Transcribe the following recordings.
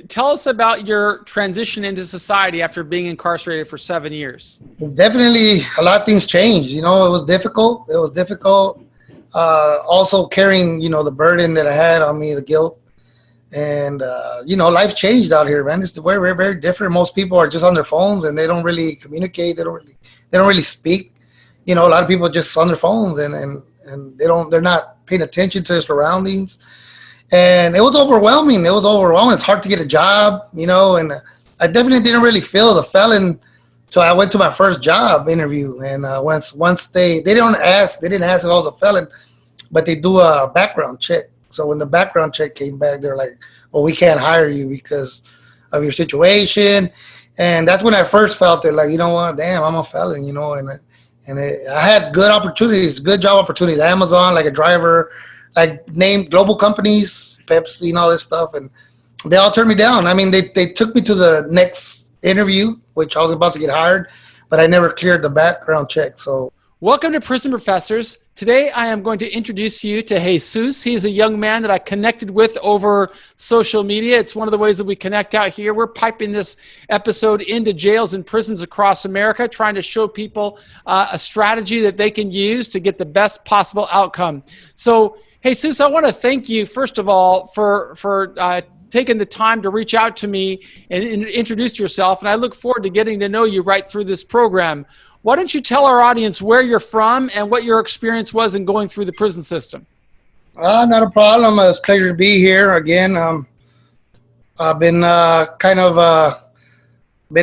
Tell us about your transition into society after being incarcerated for 7 years. Definitely, a lot of things changed. It was difficult. It was difficult. Also carrying, the burden that I had on me, the guilt. And, life changed out here, man. It's very, very, very different. Most people are just on their phones and they don't really communicate. They don't really speak. A lot of people are just on their phones and they're not paying attention to their surroundings. And it was overwhelming. It's hard to get a job, and I definitely didn't really feel the felon. So I went to my first job interview, and once they didn't ask if I was a felon, but they do a background check. So when the background check came back, they're like, "Well, we can't hire you because of your situation." And that's when I first felt it, like, you know what, damn, I'm a felon, I had good opportunities, good job opportunities, Amazon, like a driver, like named global companies, Pepsi, and all this stuff, and they all turned me down. I mean, they took me to the next interview, which I was about to get hired, but I never cleared the background check. So, welcome to Prison Professors. Today, I am going to introduce you to Jesus. He is a young man that I connected with over social media. It's one of the ways that we connect out here. We're piping this episode into jails and prisons across America, trying to show people a strategy that they can use to get the best possible outcome. So, Jesus, I want to thank you, first of all, for taking the time to reach out to me and introduce yourself. And I look forward to getting to know you right through this program. Why don't you tell our audience where you're from and what your experience was in going through the prison system? Not a problem. It's a pleasure to be here again. I've been been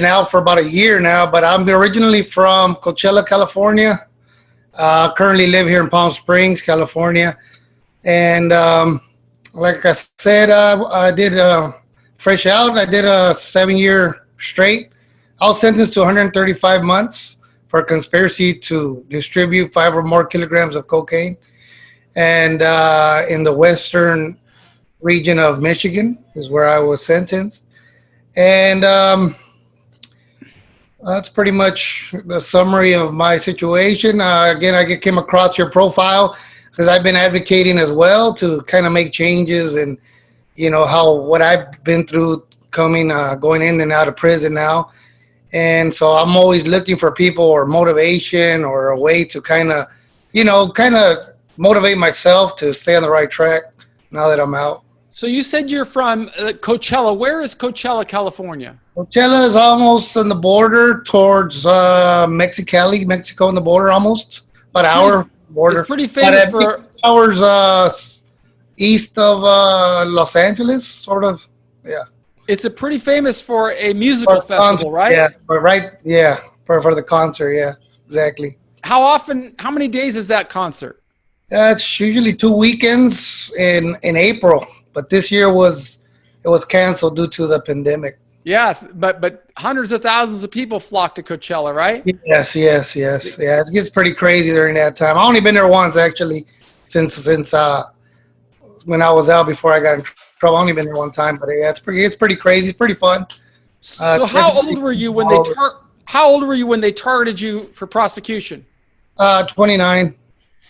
out for about a year now, but I'm originally from Coachella, California. Currently live here in Palm Springs, California. And like I said, I did fresh out. I did a 7-year straight. I was sentenced to 135 months for a conspiracy to distribute 5 or more kilograms of cocaine. And in the western region of Michigan is where I was sentenced. And that's pretty much the summary of my situation. Again, I came across your profile because I've been advocating as well to kind of make changes and, what I've been through going in and out of prison now. And so I'm always looking for people or motivation or a way to kind of motivate myself to stay on the right track now that I'm out. So you said you're from Coachella. Where is Coachella, California? Coachella is almost on the border towards Mexicali, Mexico on the border almost. About an hour border. It's pretty famous for hours east of Los Angeles, sort of. Yeah. It's pretty famous for a musical festival, right? Yeah, for the concert, yeah, exactly. How many days is that concert? It's usually 2 weekends in April, but this year it was canceled due to the pandemic. Yeah, but hundreds of thousands of people flock to Coachella, right? Yes. Yeah, it gets pretty crazy during that time. I've only been there once, actually, since when I was out before I got in trouble. I've only been there one time, but yeah, it's pretty crazy. It's pretty fun. So how old were you when they targeted you for prosecution? 29.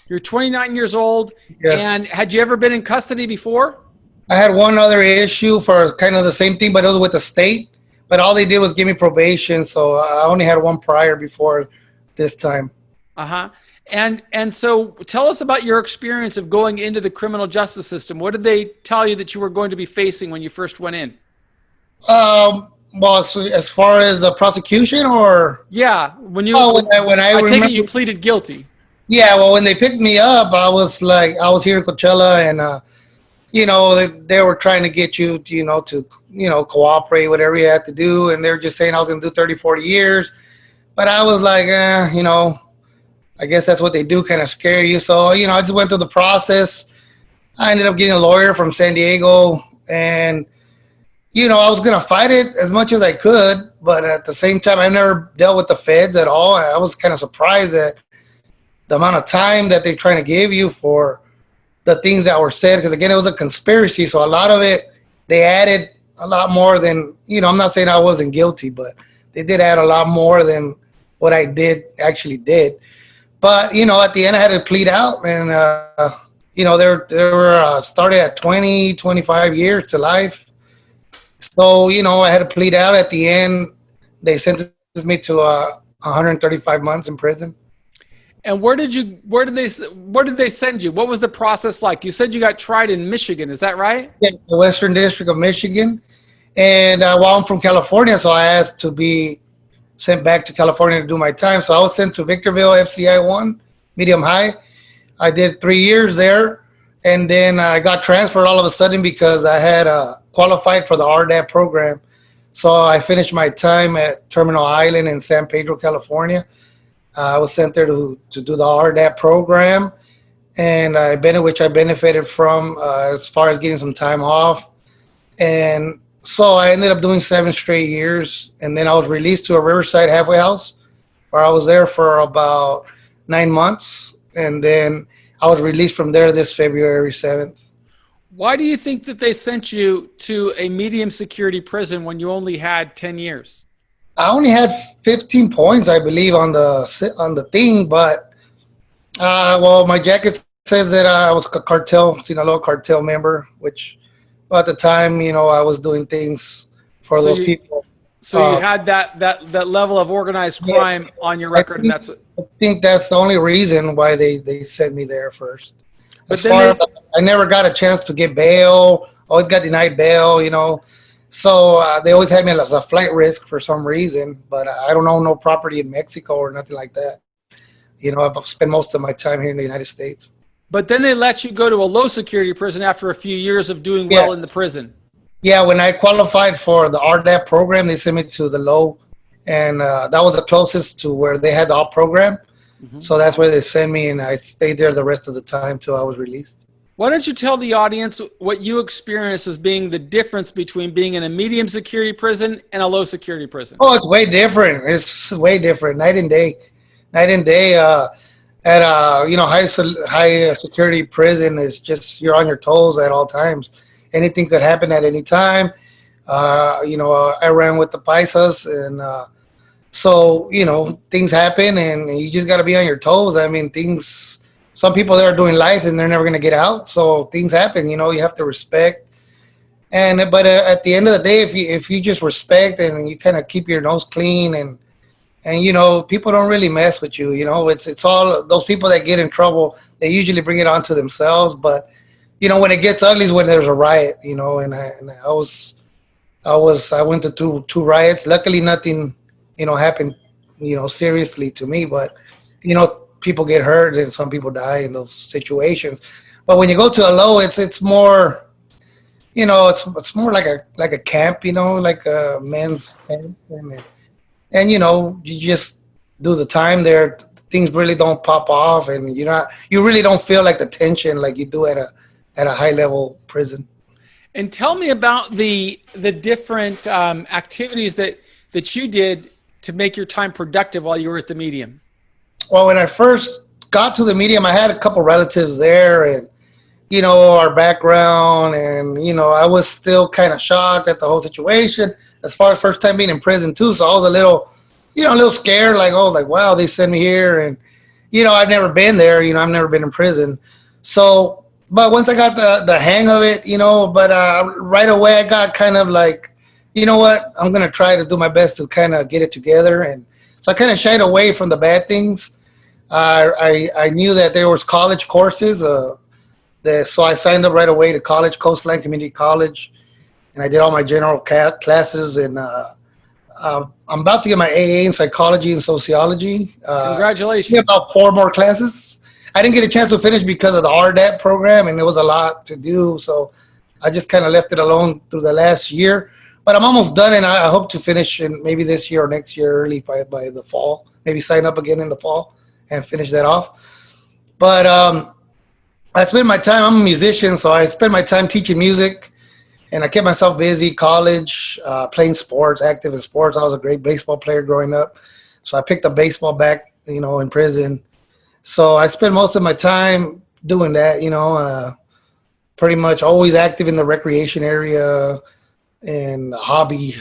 You're 29 years old. Yes. And had you ever been in custody before? I had one other issue for kind of the same thing, but it was with the state. But all they did was give me probation, so I only had one prior before this time. Uh-huh. And so tell us about your experience of going into the criminal justice system. What did they tell you that you were going to be facing when you first went in? Well, so as far as the prosecution, or yeah, when I take it you pleaded guilty. Yeah, well, when they picked me up, I was here in Coachella, and they were trying to get you, to cooperate, whatever you had to do, and they were just saying I was going to do 30, 40 years, but I was like, I guess that's what they do, kind of scare you. So, I just went through the process. I ended up getting a lawyer from San Diego, and I was going to fight it as much as I could, but at the same time, I never dealt with the feds at all. I was kind of surprised at the amount of time that they're trying to give you for the things that were said, because again, it was a conspiracy. So a lot of it, they added a lot more than, I'm not saying I wasn't guilty, but they did add a lot more than what I actually did. But, at the end I had to plead out, and, they were started at 20, 25 years to life. So, I had to plead out. At the end, they sentenced me to 135 months in prison. And where did they send you? What was the process like? You said you got tried in Michigan, is that right? Yeah, the Western District of Michigan. And while I'm from California, so I asked to be sent back to California to do my time. So I was sent to Victorville FCI 1, medium high. I did 3 years there. And then I got transferred all of a sudden because I had qualified for the RDAP program. So I finished my time at Terminal Island in San Pedro, California. I was sent there to do the RDAP program, and which I benefited from as far as getting some time off. And so I ended up doing 7 straight years, and then I was released to a Riverside halfway house, where I was there for about 9 months, and then I was released from there this February 7th. Why do you think that they sent you to a medium security prison when you only had 10 years? I only had 15 points, I believe, on the thing, but well, my jacket says that I was a Sinaloa cartel member, which at the time, I was doing things for So those you, people. so you had that level of organized crime on your record, and that's. I think that's the only reason why they sent me there first. But As then far as I never got a chance to get bail, always got denied bail. So they always had me as a flight risk for some reason, but I don't own no property in Mexico or nothing like that. I've spent most of my time here in the United States. But then they let you go to a low security prison after a few years of doing well in the prison. Yeah, when I qualified for the RDAP program, they sent me to the low, and that was the closest to where they had the all program. Mm-hmm. So that's where they sent me, and I stayed there the rest of the time till I was released. Why don't you tell the audience what you experienced as being the difference between being in a medium security prison and a low security prison? Oh, it's way different. It's way different, night and day. Night and day. At high security prison is just you're on your toes at all times. Anything could happen at any time. I ran with the paisas, and so things happen, and you just got to be on your toes. I mean, things. Some people that are doing life and they're never going to get out. So things happen, you have to respect. But at the end of the day, if you just respect and you kind of keep your nose clean and people don't really mess with you. It's all those people that get in trouble. They usually bring it onto themselves. But when it gets ugly is when there's a riot. And I went to two riots. Luckily, nothing happened seriously to me. But people get hurt and some people die in those situations. But when you go to a low, it's more, it's more like a camp, like a men's camp, and you just do the time there. Things really don't pop off, and you really don't feel like the tension like you do at a high level prison. And tell me about the different activities that you did to make your time productive while you were at the medium. Well, when I first got to the medium, I had a couple relatives there, and our background, and I was still kind of shocked at the whole situation as far as first time being in prison too. So I was a little scared, like wow, they sent me here, and I've never been there, I've never been in prison. So, but once I got the hang of it, but right away I got kind of like, what, I'm gonna try to do my best to kind of get it together, and so I kind of shied away from the bad things. I knew that there was college courses, so I signed up right away to college, Coastline Community College, and I did all my general classes. And I'm about to get my AA in psychology and sociology. Congratulations! About 4 more classes. I didn't get a chance to finish because of the RDAP program, and there was a lot to do, so I just kind of left it alone through the last year. But I'm almost done, and I hope to finish in maybe this year or next year early by the fall. Maybe sign up again in the fall and finish that off. But I spend my time, I'm a musician, so I spend my time teaching music, and I kept myself busy, college, playing sports, active in sports. I was a great baseball player growing up, so I picked up baseball back, in prison. So I spend most of my time doing that, pretty much always active in the recreation area, and hobby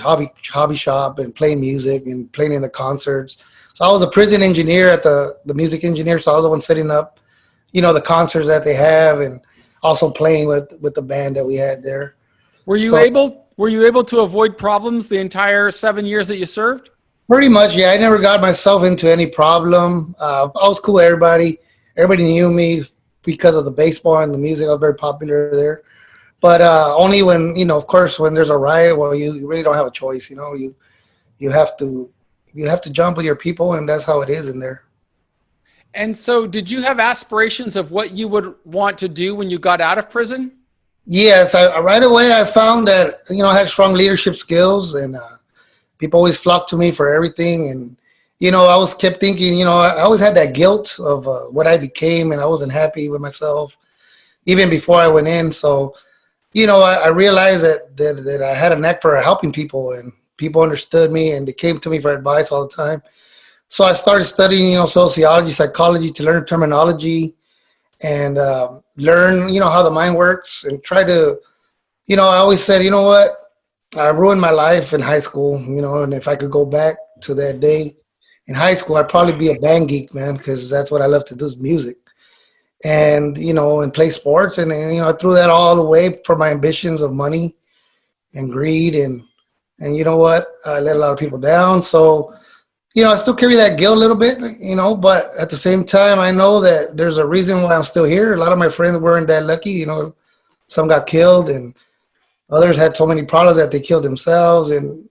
shop, and playing music and playing in the concerts. So I was a prison engineer at the music engineer. So I was the one setting up, the concerts that they have, and also playing with the band that we had there. Were you able Were you able to avoid problems the entire 7 years that you served? Pretty much, yeah. I never got myself into any problem. I was cool with everybody. Everybody knew me because of the baseball and the music. I was very popular there. But only when, of course, when there's a riot, well, you really don't have a choice. You have to jump with your people, and that's how it is in there. And so did you have aspirations of what you would want to do when you got out of prison? Yes, right away I found that, I had strong leadership skills, and people always flocked to me for everything. And, I was kept thinking, I always had that guilt of what I became, and I wasn't happy with myself even before I went in. So, I realized that I had a knack for helping people, and people understood me, and they came to me for advice all the time. So I started studying, sociology, psychology, to learn terminology and learn, how the mind works, and try to, I always said, you know what, I ruined my life in high school, and if I could go back to that day in high school, I'd probably be a band geek, man, because that's what I love to do is music. And, and play sports. And, I threw that all away for my ambitions of money and greed. And you know what? I let a lot of people down. So, I still carry that guilt a little bit, but at the same time, I know that there's a reason why I'm still here. A lot of my friends weren't that lucky. Some got killed, and others had so many problems that they killed themselves. And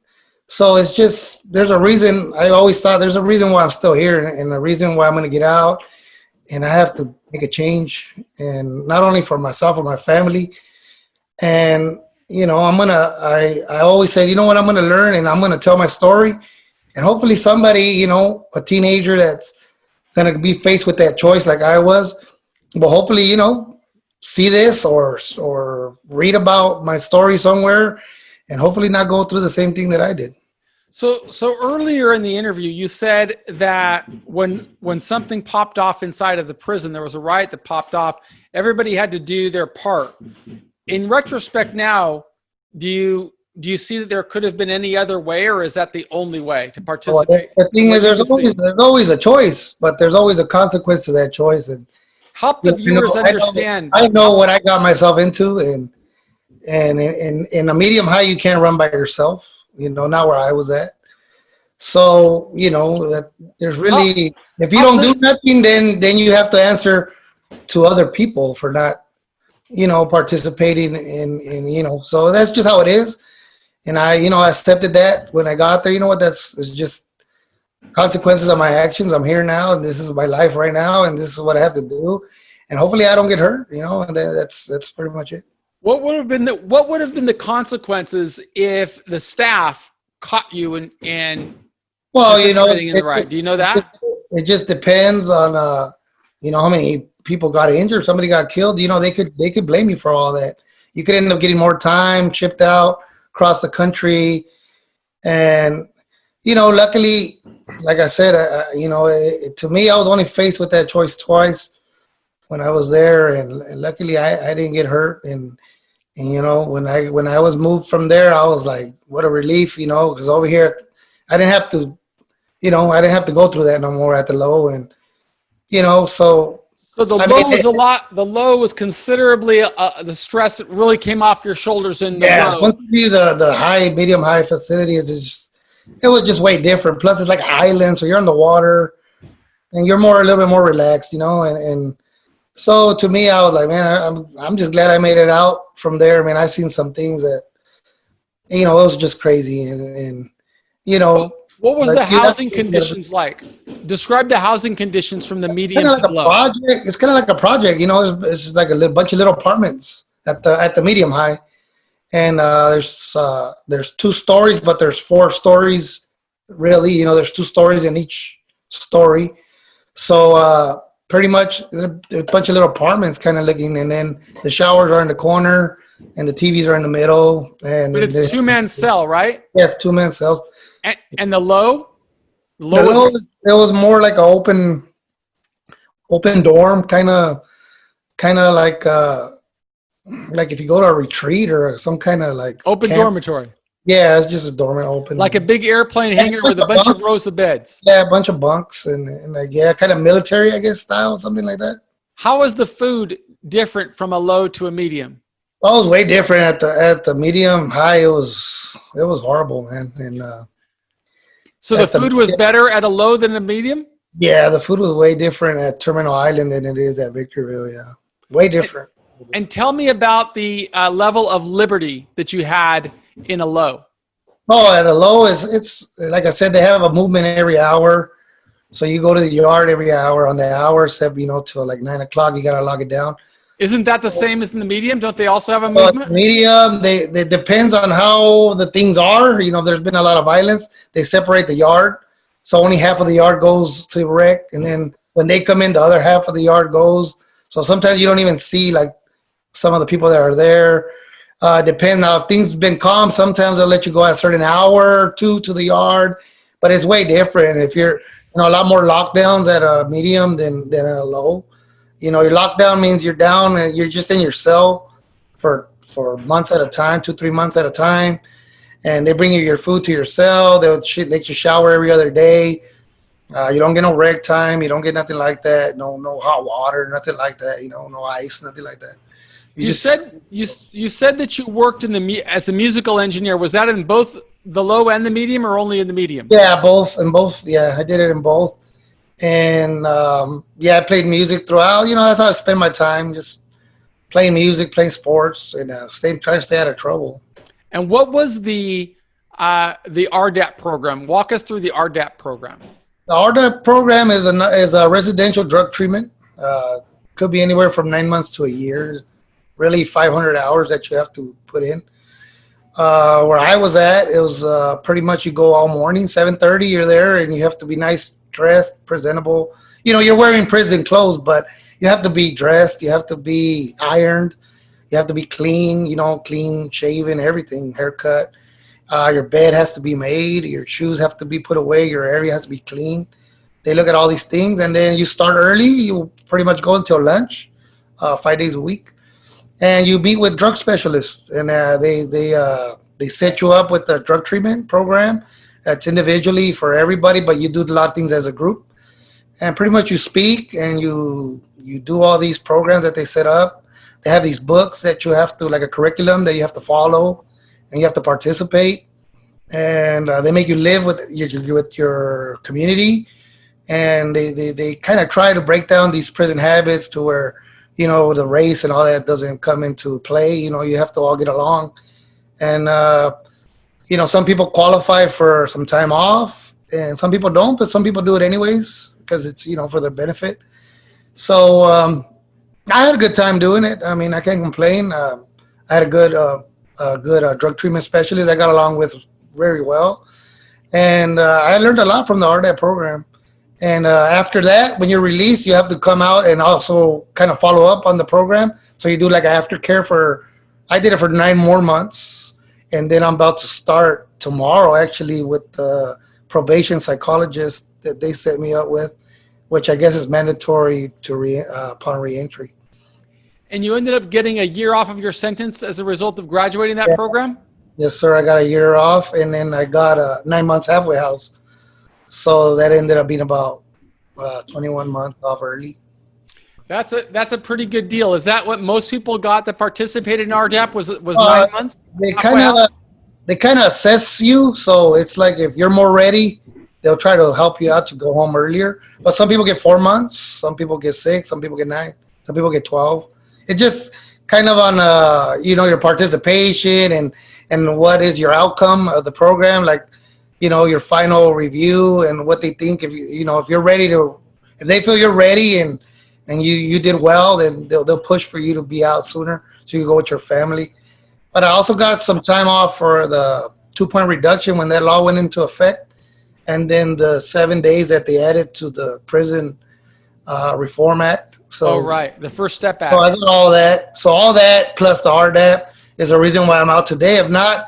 so it's just, there's a reason. I always thought there's a reason why I'm still here, and a reason why I'm going to get out. And I have to make a change, and not only for myself or my family. And, I always say, I'm going to learn, and I'm going to tell my story. And hopefully somebody, a teenager that's going to be faced with that choice like I was, will hopefully, see this or read about my story somewhere, and hopefully not go through the same thing that I did. So earlier in the interview, you said that when something popped off inside of the prison, there was a riot that popped off, everybody had to do their part. In retrospect now, do you see that there could have been any other way, or is that the only way to participate? Well, the thing is, there's always a choice, but there's always a consequence to that choice. And help the viewers understand. I know what I got myself into, and in a medium high, you can't run by yourself. Not where I was at. So that there's really, if you don't do nothing, then you have to answer to other people for not, participating in. So that's just how it is. And I accepted that when I got there. You know what? It's just consequences of my actions. I'm here now, and this is my life right now, and this is what I have to do. And hopefully, I don't get hurt. And that's pretty much it. What would have been the consequences if the staff caught you and participating in the riot? Do you know that? It just depends on how many people got injured. Somebody got killed. They could blame you for all that. You could end up getting more time, chipped out across the country. And, luckily, like I said, to me, I was only faced with that choice twice when I was there. And luckily, I didn't get hurt. And when I was moved from there, I was like, what a relief, because over here, I didn't have to go through that no more at the low. And, So the low was considerably, the stress really came off your shoulders in the low. Once you leave the high, medium high facilities, it was just way different. Plus, it's like an island, so you're on the water, and you're a little bit more relaxed, and so to me, I was like, man, I'm just glad I made it out from there. Man, I seen some things that, it was just crazy, and What was the housing conditions like? Describe the housing conditions from the medium to the low. It's kind of like a project, it's just like a bunch of little apartments at the medium high. And there's 2 stories, but there's 4 stories, really. There's 2 stories in each story. So pretty much there's a bunch of little apartments kind of looking, and then the showers are in the corner, and the TVs are in the middle. But it's a 2-man cell, right? Yes, 2-man cells. And the low? It was more like an open dorm, kind of like if you go to a retreat or some kind of like open camp. Dormitory. Yeah, it's just a dorm, open. Like a big airplane hangar with a bunch of rows of beds. Yeah, a bunch of bunks and like, kind of military, I guess, style, something like that. How is the food different from a low to a medium? Oh, it was way different at the medium high. It was horrible, man. And So the at the food was better at a low than a medium? yeah, the food was way different at Terminal Island than it is at Victorville. Yeah, way different. And tell me about the level of liberty that you had in a low. Oh, at a low is it's like I said, they have a movement every hour. So you go to the yard every hour. On the hour, except till like 9 o'clock, you gotta log it down. Isn't that the same as in the medium? Don't they also have a But movement? medium, they depends on how the things are. There's been a lot of violence. They separate the yard, so only half of the yard goes to wreck, and then when they come in, the other half of the yard goes. So sometimes you don't even see like some of the people that are there. Depend now if things been calm. Sometimes they'll let you go at a certain hour or two to the yard, but it's way different. If you're a lot more lockdowns at a medium than at a low. Your lockdown means you're down and you're just in your cell for months at a time, 2-3 months at a time, and they bring you your food to your cell. They'll let you shower every other day. You don't get no reg time. You don't get nothing like that. No hot water, nothing like that. No ice, nothing like that. You said that you worked as a musical engineer. Was that in both the low and the medium, or only in the medium? Yeah, both and both. Yeah, I did it in both. And I played music throughout. That's how I spend my time, just playing music, playing sports, and trying to stay out of trouble. And what was the RDAP program? Walk us through the RDAP program. The RDAP program is a residential drug treatment. Could be anywhere from 9 months to a year. Really 500 hours that you have to put in. Where I was at, it was pretty much you go all morning, 7:30, you're there, and you have to be nice, dressed, presentable. You're wearing prison clothes, but you have to be dressed, you have to be ironed, you have to be clean, clean shaven, everything, haircut. Your bed has to be made, your shoes have to be put away, your area has to be clean. They look at all these things, and then you start early. You pretty much go until lunch, 5 days a week. And you meet with drug specialists, and they set you up with a drug treatment program. That's individually for everybody, but you do a lot of things as a group. And pretty much you speak and you do all these programs that they set up. They have these books that you have to, like a curriculum that you have to follow, and you have to participate. And they make you live with your community, and they kind of try to break down these prison habits to where the race and all that doesn't come into play. You have to all get along. And, some people qualify for some time off and some people don't, but some people do it anyways because it's, for their benefit. So I had a good time doing it. I mean, I can't complain. I had a good drug treatment specialist I got along with very well. And I learned a lot from the RDAP program. And after that, when you're released, you have to come out and also kind of follow up on the program. So you do like aftercare I did it for 9 more months. And then I'm about to start tomorrow, actually, with the probation psychologist that they set me up with, which I guess is mandatory upon reentry. And you ended up getting a year off of your sentence as a result of graduating that program? Yes, sir. I got a year off, and then I got a 9 months halfway house. So that ended up being about 21 months off early. That's a pretty good deal. Is that what most people got that participated in RDAP? Was 9 months? They kind of assess you. So it's like if you're more ready, they'll try to help you out to go home earlier. But some people get 4 months, some people get 6, some people get 9, some people get 12. It just kind of on your participation and what is your outcome of the program, like your final review and what they think. If if you're ready if they feel you're ready and you did well, then they'll push for you to be out sooner so you can go with your family. But I also got some time off for the 2-point reduction when that law went into effect, and then the 7 days that they added to the Prison Reform Act. So, right, the First Step Act. So I got all that. So all that plus the RDAP is the reason why I'm out today. If not,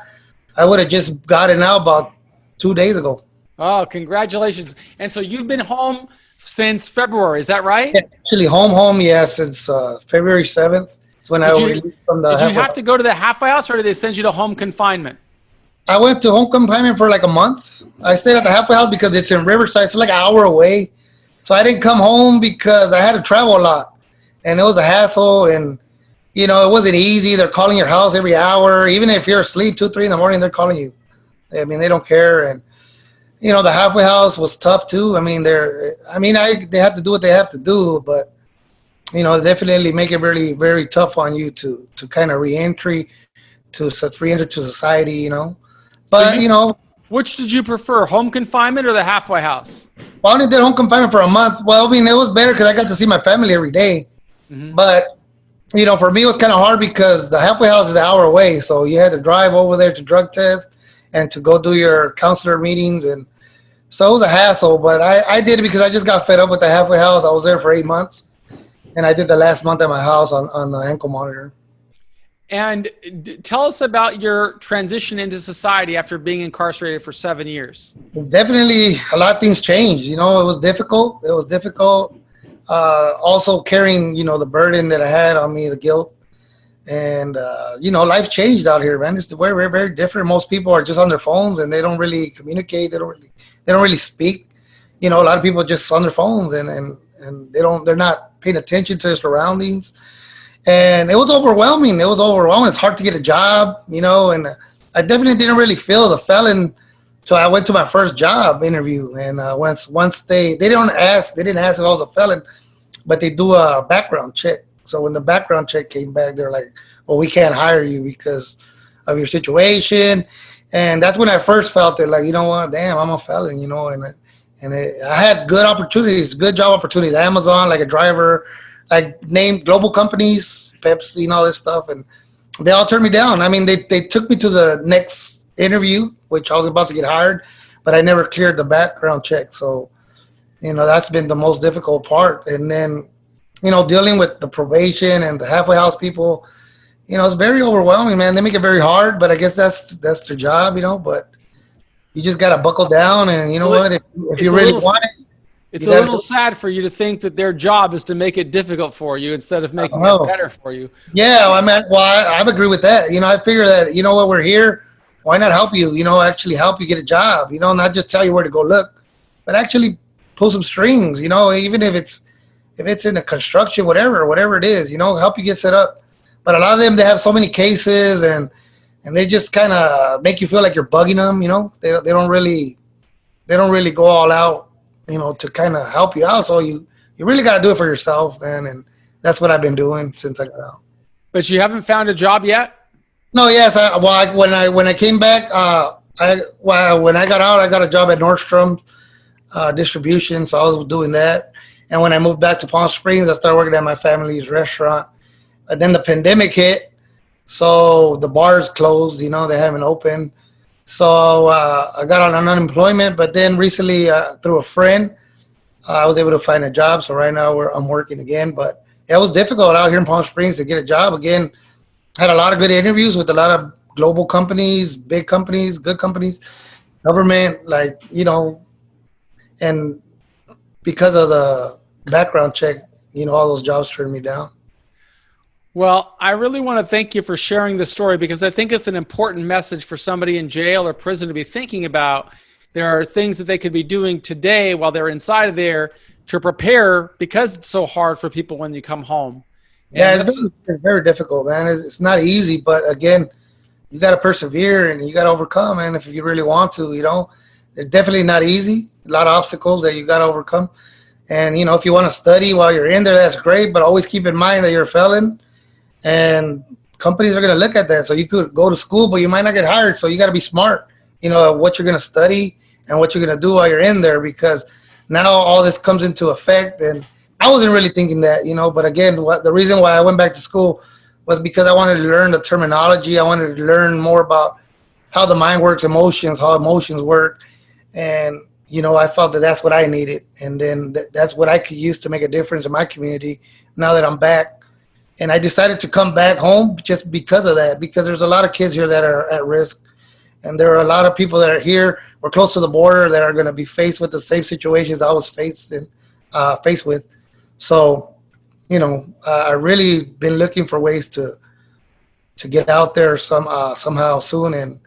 I would have just gotten out about 2 days ago. Oh, congratulations. And so you've been home since February, is that right? Yeah, actually, home, yeah, since February 7th. That's when I released from the Did you have to go to the halfway house, or did they send you to home confinement? I went to home confinement for like a month. I stayed at the halfway house because it's in Riverside. It's like an hour away. So I didn't come home because I had to travel a lot. And it was a hassle. And it wasn't easy. They're calling your house every hour. Even if you're asleep 2, 3 in the morning, they're calling you. I mean, they don't care. And, the halfway house was tough too. I mean, they have to do what they have to do, but, definitely make it really, very tough on you to kind of re-entry to society, But, Which did you prefer, home confinement or the halfway house? I only did home confinement for a month. Well, I mean, it was better because I got to see my family every day. Mm-hmm. But, for me, it was kind of hard because the halfway house is an hour away. So you had to drive over there to drug test and to go do your counselor meetings. And so it was a hassle. But I did it because I just got fed up with the halfway house. I was there for 8 months. And I did the last month at my house on the ankle monitor. And tell us about your transition into society after being incarcerated for 7 years. Definitely, a lot of things changed. It was difficult. It was difficult. Also carrying, the burden that I had on me, the guilt. And, life changed out here, man. It's very, very, very different. Most people are just on their phones and they don't really communicate. They don't really speak. A lot of people are just on their phones and they're not paying attention to their surroundings. And it was overwhelming. It's hard to get a job, and I definitely didn't really feel the felon till I went to my first job interview. And once they didn't ask if I was a felon, but they do a background check. So when the background check came back, they're like, well, we can't hire you because of your situation. And that's when I first felt it, like, you know what, damn, I'm a felon, I had good opportunities, good job opportunities, Amazon, like a driver, like named global companies, Pepsi, all this stuff, and they all turned me down. I mean, they took me to the next interview, which I was about to get hired, but I never cleared the background check. So, that's been the most difficult part. And then, dealing with the probation and the halfway house people, it's very overwhelming, man. They make it very hard, but I guess that's their job, but you just got to buckle down. And if you really want it, it's a little sad for you to think that their job is to make it difficult for you instead of making it better for you. Yeah, I agree with that. I figure that, we're here. Why not help you? Actually help you get a job. Not just tell you where to go look, but actually pull some strings. Even if it's in a construction, whatever it is. Help you get set up. But a lot of them, they have so many cases, and they just kind of make you feel like you're bugging them. They don't really go all out, to kind of help you out. So you really got to do it for yourself, man. And that's what I've been doing since I got out. But you haven't found a job yet? No, yes. When I came back, when I got out, I got a job at Nordstrom distribution. So I was doing that. And when I moved back to Palm Springs, I started working at my family's restaurant. And then the pandemic hit. So the bars closed, they haven't opened. So I got on unemployment, but then recently through a friend, I was able to find a job. So right now I'm working again, but it was difficult out here in Palm Springs to get a job again. Had a lot of good interviews with a lot of global companies, big companies, good companies, government, and because of the background check, all those jobs turned me down. Well, I really want to thank you for sharing this story because I think it's an important message for somebody in jail or prison to be thinking about. There are things that they could be doing today while they're inside of there to prepare because it's so hard for people when you come home. Yeah, it's very difficult, man. It's not easy, but again, you got to persevere and you got to overcome, man, if you really want to, It's definitely not easy. A lot of obstacles that you got to overcome. And, if you want to study while you're in there, that's great, but always keep in mind that you're a felon. And companies are going to look at that. So you could go to school, but you might not get hired. So you got to be smart, what you're going to study and what you're going to do while you're in there, because now all this comes into effect. And I wasn't really thinking that, but again, the reason why I went back to school was because I wanted to learn the terminology. I wanted to learn more about how the mind works, how emotions work. And, I felt that that's what I needed. And then that's what I could use to make a difference in my community now that I'm back. And I decided to come back home just because of that, because there's a lot of kids here that are at risk. And there are a lot of people that are here. We're close to the border that are going to be faced with the same situations I was faced with. So, I really been looking for ways to get out there somehow soon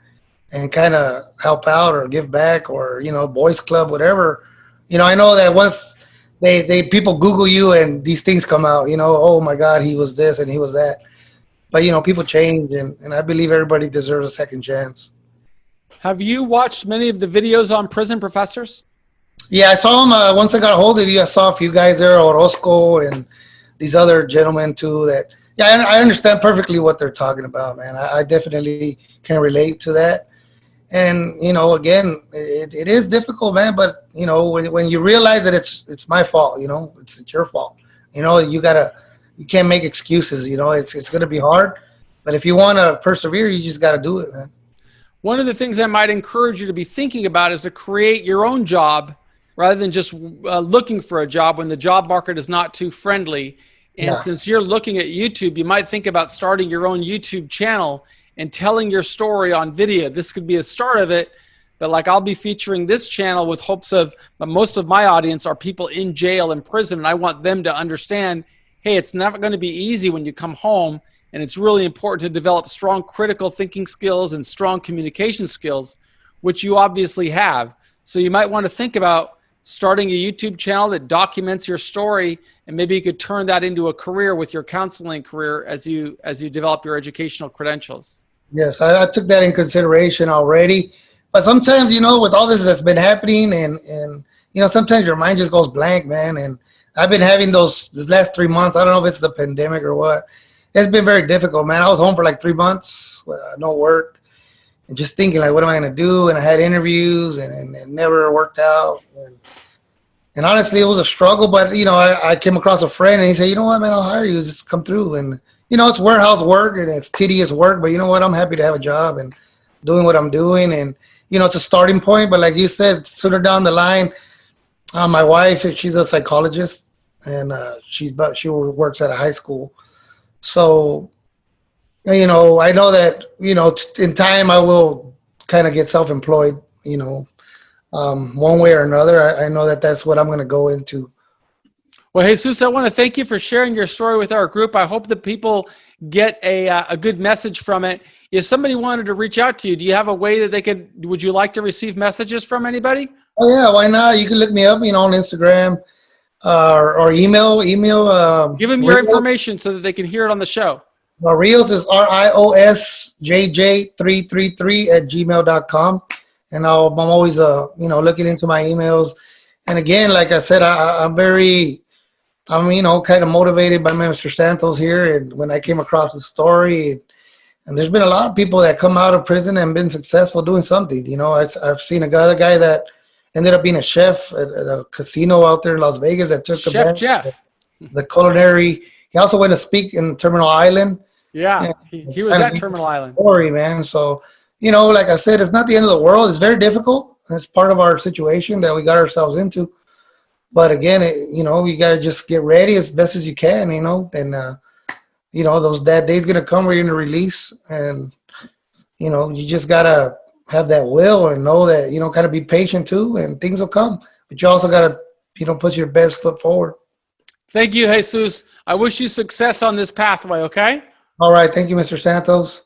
and kind of help out or give back or, boys club, whatever. I know that once they people Google you and these things come out, oh my God, he was this and he was that. But, people change, and I believe everybody deserves a second chance. Have you watched many of the videos on prison professors? Yeah, I saw him once I got a hold of you. I saw a few guys there, Orozco and these other gentlemen too. That yeah, I understand perfectly what they're talking about, man. I definitely can relate to that. And again, it is difficult, man. But when you realize that it's my fault, it's your fault. You can't make excuses. It's gonna be hard, but if you want to persevere, you just got to do it, man. One of the things I might encourage you to be thinking about is to create your own job rather than just looking for a job when the job market is not too friendly. And Yeah. since you're looking at YouTube, you might think about starting your own YouTube channel and telling your story on video. This could be a start of it, but like I'll be featuring this channel with hopes of, but most of my audience are people in jail and prison, and I want them to understand, hey, it's never going to be easy when you come home, and it's really important to develop strong critical thinking skills and strong communication skills, which you obviously have. So you might want to think about starting a YouTube channel that documents your story, and maybe you could turn that into a career with your counseling career as you develop your educational credentials. Yes, I took that in consideration already. But sometimes, with all this that's been happening, and sometimes your mind just goes blank, man. And I've been having those the last 3 months. I don't know if it's the pandemic or what. It's been very difficult, man. I was home for like 3 months, no work, and just thinking like, what am I going to do? And I had interviews, and it never worked out. And honestly, it was a struggle. But I came across a friend, and he said, "You know what, man? I'll hire you. Just come through." And it's warehouse work and it's tedious work, but you know what? I'm happy to have a job and doing what I'm doing. And it's a starting point. But like you said, sooner down the line, my wife, she's a psychologist, and she works at a high school. So I know that in time I will kind of get self-employed. One way or another. I know that that's what I'm going to go into. Well, Jesus, I want to thank you for sharing your story with our group. I hope that people get a good message from it. If somebody wanted to reach out to you, do you have a way that would you like to receive messages from anybody? Oh yeah, why not? You can look me up, on Instagram or email. Give them your information so that they can hear it on the show. Rios is riosjj333@gmail.com. And I'm always, looking into my emails. And again, like I said, I'm kind of motivated by Mr. Santos here. And when I came across the story, and there's been a lot of people that come out of prison and been successful doing something. I've seen another guy that ended up being a chef at a casino out there in Las Vegas that took Chef Jeff. The culinary. He also went to speak in Terminal Island. Yeah, he was at Terminal Island. Story, man. So, like I said, it's not the end of the world. It's very difficult. It's part of our situation that we got ourselves into. But again, you got to just get ready as best as you can, and, that day's going to come where you're going to release. And, you just got to have that will and know that, kind of be patient too, and things will come. But you also got to, put your best foot forward. Thank you, Jesus. I wish you success on this pathway, okay? All right. Thank you, Mr. Santos.